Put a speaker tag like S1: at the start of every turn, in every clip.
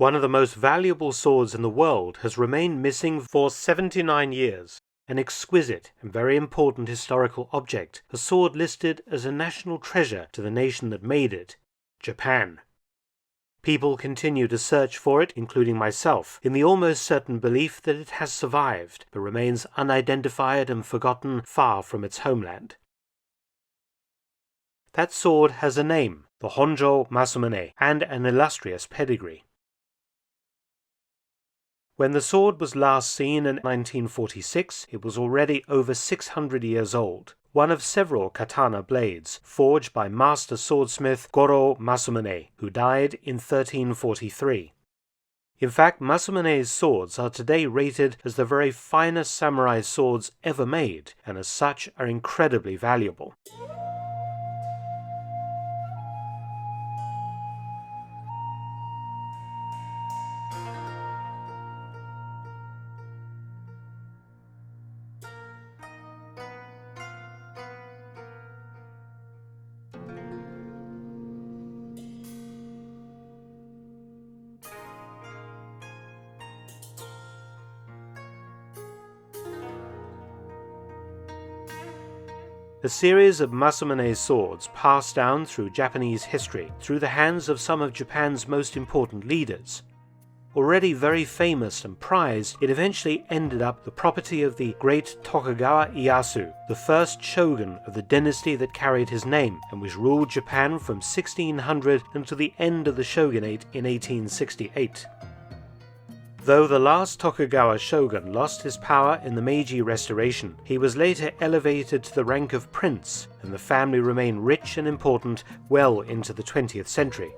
S1: One of the most valuable swords in the world has remained missing for 79 years. An exquisite and very important historical object, a sword listed as a national treasure to the nation that made it, Japan. People continue to search for it, including myself, in the almost certain belief that it has survived, but remains unidentified and forgotten far from its homeland. That sword has a name, the Honjo Masamune, and an illustrious pedigree. When the sword was last seen in 1946, it was already over 600 years old, one of several katana blades forged by master swordsmith Honjo Masamune, who died in 1343. In fact, Masumune's swords are today rated as the very finest samurai swords ever made, and as such are incredibly valuable. A series of Masamune's swords passed down through Japanese history through the hands of some of Japan's most important leaders. Already very famous and prized, it eventually ended up the property of the great Tokugawa Ieyasu, the first shogun of the dynasty that carried his name and which ruled Japan from 1600 until the end of the shogunate in 1868. Though the last Tokugawa shogun lost his power in the Meiji Restoration, he was later elevated to the rank of prince, and the family remained rich and important well into the 20th century.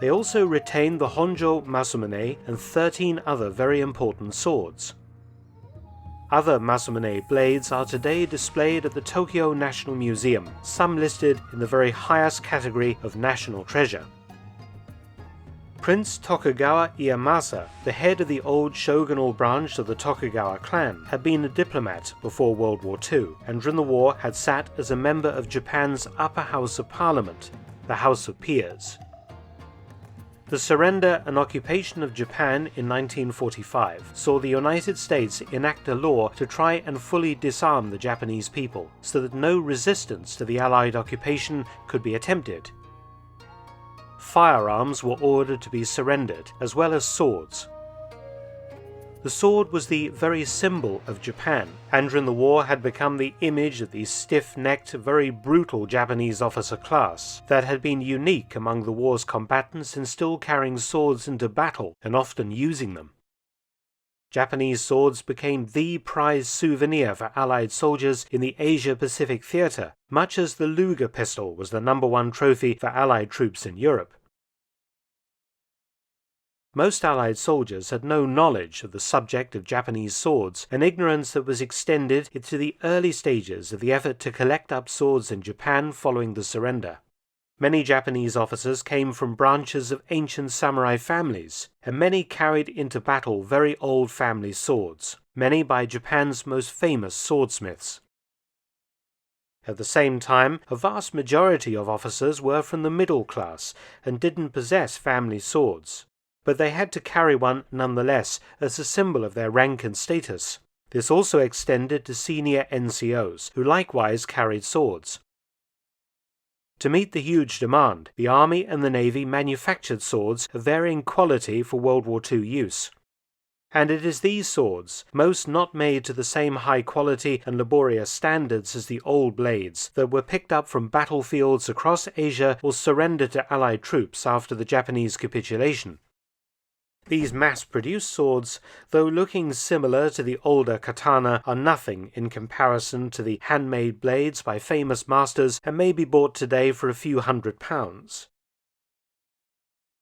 S1: They also retained the Honjo Masamune and 13 other very important swords. Other Masamune blades are today displayed at the Tokyo National Museum, some listed in the very highest category of national treasure. Prince Tokugawa Ieyasu, the head of the old shogunal branch of the Tokugawa clan, had been a diplomat before World War II, and during the war had sat as a member of Japan's upper house of parliament, the House of Peers. The surrender and occupation of Japan in 1945 saw the United States enact a law to try and fully disarm the Japanese people, so that no resistance to the Allied occupation could be attempted. Firearms were ordered to be surrendered, as well as swords. The sword was the very symbol of Japan, and during the war had become the image of the stiff-necked, very brutal Japanese officer class that had been unique among the war's combatants in still carrying swords into battle and often using them. Japanese swords became the prized souvenir for Allied soldiers in the Asia-Pacific theater, much as the Luger pistol was the #1 trophy for Allied troops in Europe. Most Allied soldiers had no knowledge of the subject of Japanese swords, an ignorance that was extended into the early stages of the effort to collect up swords in Japan following the surrender. Many Japanese officers came from branches of ancient samurai families, and many carried into battle very old family swords, many by Japan's most famous swordsmiths. At the same time, a vast majority of officers were from the middle class and didn't possess family swords, but they had to carry one nonetheless as a symbol of their rank and status. This also extended to senior NCOs, who likewise carried swords. To meet the huge demand, the Army and the Navy manufactured swords of varying quality for World War II use. And it is these swords, most not made to the same high quality and laborious standards as the old blades, that were picked up from battlefields across Asia or surrendered to Allied troops after the Japanese capitulation. These mass-produced swords, though looking similar to the older katana, are nothing in comparison to the handmade blades by famous masters and may be bought today for a few £100s.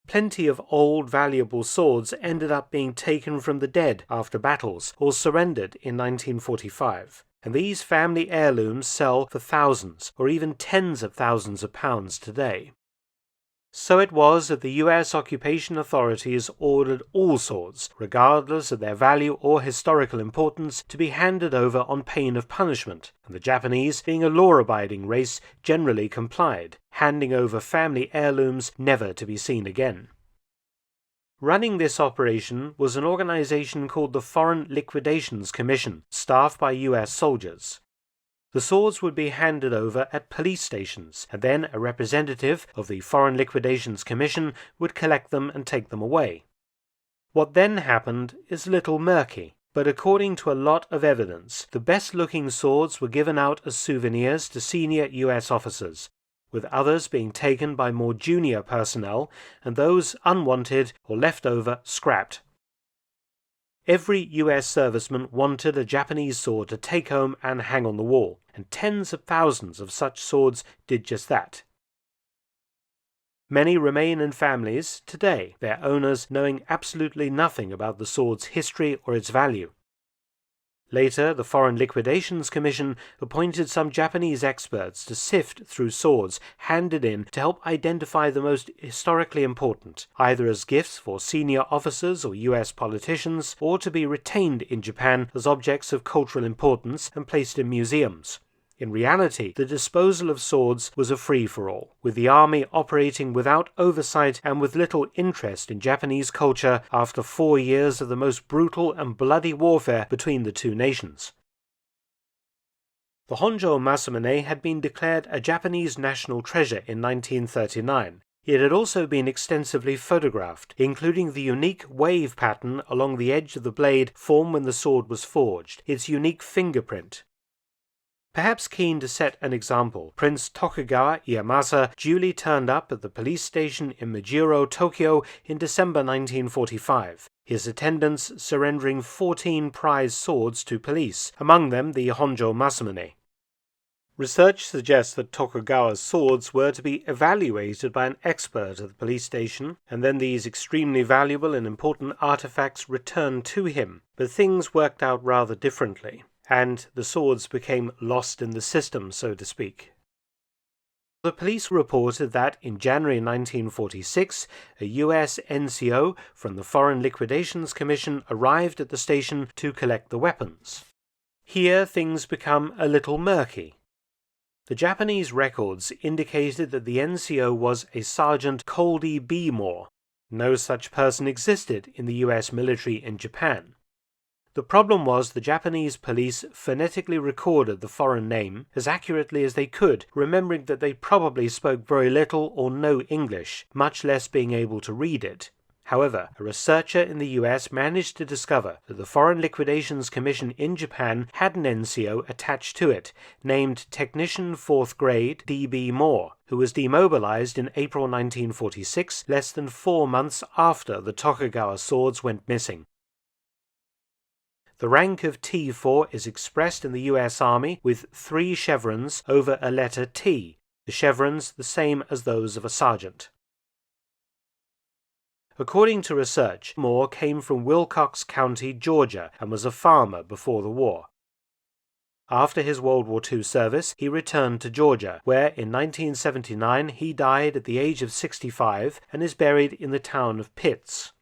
S1: Plenty of old valuable swords ended up being taken from the dead after battles or surrendered in 1945, and these family heirlooms sell for thousands or even tens of thousands of pounds today. So it was that the US occupation authorities ordered all swords, regardless of their value or historical importance, to be handed over on pain of punishment, and the Japanese, being a law-abiding race, generally complied, handing over family heirlooms never to be seen again. Running this operation was an organization called the Foreign Liquidations Commission, staffed by US soldiers. The swords would be handed over at police stations, and then a representative of the Foreign Liquidations Commission would collect them and take them away. What then happened is a little murky, but according to a lot of evidence, the best-looking swords were given out as souvenirs to senior US officers, with others being taken by more junior personnel, and those unwanted or left over scrapped. Every US serviceman wanted a Japanese sword to take home and hang on the wall, and tens of thousands of such swords did just that. Many remain in families today, their owners knowing absolutely nothing about the sword's history or its value. Later, the Foreign Liquidations Commission appointed some Japanese experts to sift through swords handed in to help identify the most historically important, either as gifts for senior officers or US politicians, or to be retained in Japan as objects of cultural importance and placed in museums. In reality, the disposal of swords was a free-for-all, with the army operating without oversight and with little interest in Japanese culture after 4 years of the most brutal and bloody warfare between the two nations. The Honjo Masamune had been declared a Japanese national treasure in 1939. It had also been extensively photographed, including the unique wave pattern along the edge of the blade formed when the sword was forged, its unique fingerprint. Perhaps keen to set an example, Prince Tokugawa Ieyasu duly turned up at the police station in Mijiro, Tokyo in December 1945, his attendants surrendering 14 prize swords to police, among them the Honjo Masamune. Research suggests that Tokugawa's swords were to be evaluated by an expert at the police station, and then these extremely valuable and important artifacts returned to him, but things worked out rather differently, and the swords became lost in the system, so to speak. The police reported that in January 1946, a US NCO from the Foreign Liquidations Commission arrived at the station to collect the weapons. Here things become a little murky. The Japanese records indicated that the NCO was a Sergeant Coldy B. Moore. No such person existed in the US military in Japan. The problem was the Japanese police phonetically recorded the foreign name as accurately as they could, remembering that they probably spoke very little or no English, much less being able to read it. However, a researcher in the US managed to discover that the Foreign Liquidations Commission in Japan had an NCO attached to it, named Technician 4th Grade D.B. Moore, who was demobilized in April 1946, less than 4 months after the Tokugawa swords went missing. The rank of T4 is expressed in the US Army with 3 chevrons over a letter T, the chevrons the same as those of a sergeant. According to research, Moore came from Wilcox County, Georgia, and was a farmer before the war. After his World War II service, he returned to Georgia, where in 1979 he died at the age of 65 and is buried in the town of Pitts.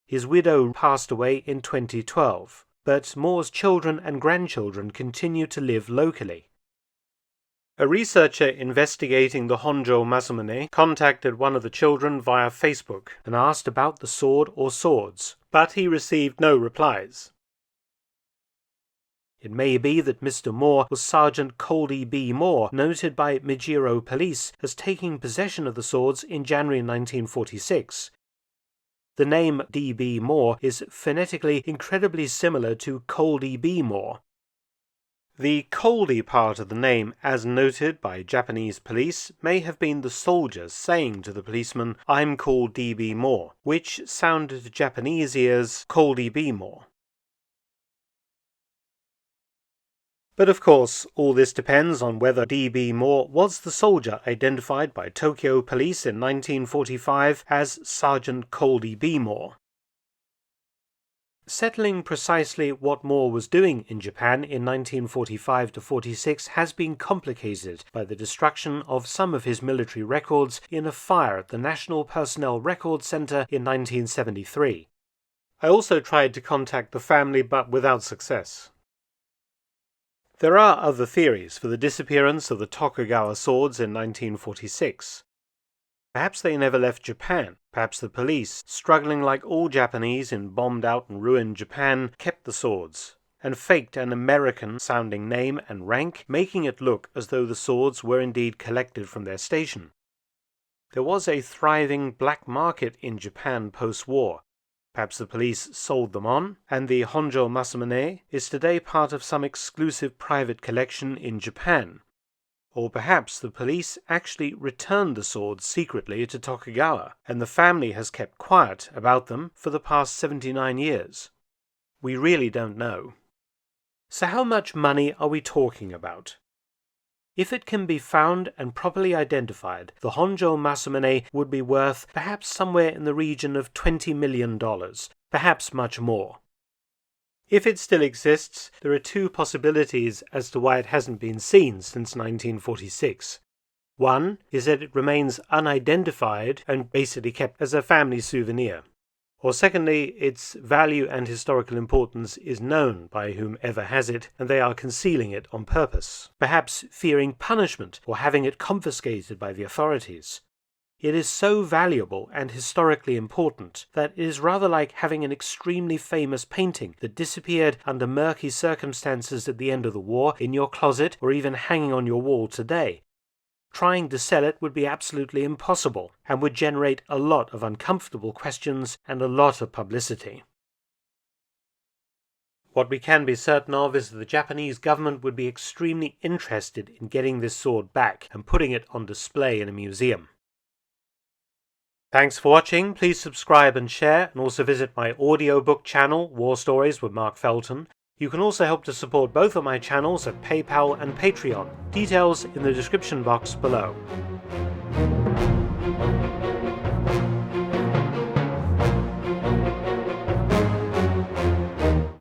S1: His widow passed away in 2012, but Moore's children and grandchildren continue to live locally. A researcher investigating the Honjo Masamune contacted one of the children via Facebook and asked about the sword or swords, but he received no replies. It may be that Mr. Moore was Sergeant Coldy B. Moore, noted by Mijiro police as taking possession of the swords in January 1946. The name D.B. Moore is phonetically incredibly similar to Coldy B. Moore. The Coldy part of the name, as noted by Japanese police, may have been the soldiers saying to the policeman, "I'm called D.B. Moore," which sounded to Japanese ears Coldy B. Moore. But of course, all this depends on whether D.B. Moore was the soldier identified by Tokyo police in 1945 as Sergeant Coldy B. Moore. Settling precisely what Moore was doing in Japan in 1945-46 has been complicated by the destruction of some of his military records in a fire at the National Personnel Records Center in 1973. I also tried to contact the family, but without success. There are other theories for the disappearance of the Tokugawa swords in 1946. Perhaps they never left Japan. Perhaps the police, struggling like all Japanese in bombed-out and ruined Japan, kept the swords, and faked an American-sounding name and rank, making it look as though the swords were indeed collected from their station. There was a thriving black market in Japan post-war. Perhaps the police sold them on, and the Honjo Masamune is today part of some exclusive private collection in Japan. Or perhaps the police actually returned the swords secretly to Tokugawa, and the family has kept quiet about them for the past 79 years. We really don't know. So how much money are we talking about? If it can be found and properly identified, the Honjo Masamune would be worth perhaps somewhere in the region of $20 million, perhaps much more. If it still exists, there are two possibilities as to why it hasn't been seen since 1946. One is that it remains unidentified and basically kept as a family souvenir. Or secondly, its value and historical importance is known by whomever has it, and they are concealing it on purpose, perhaps fearing punishment or having it confiscated by the authorities. It is so valuable and historically important that it is rather like having an extremely famous painting that disappeared under murky circumstances at the end of the war in your closet or even hanging on your wall today. Trying to sell it would be absolutely impossible and would generate a lot of uncomfortable questions and a lot of publicity. What we can be certain of is that the Japanese government would be extremely interested in getting this sword back and putting it on display in a museum. Thanks for watching. Please subscribe and share, and also visit my audiobook channel, War Stories with Mark Felton. You can also help to support both of my channels at PayPal and Patreon. Details in the description box below.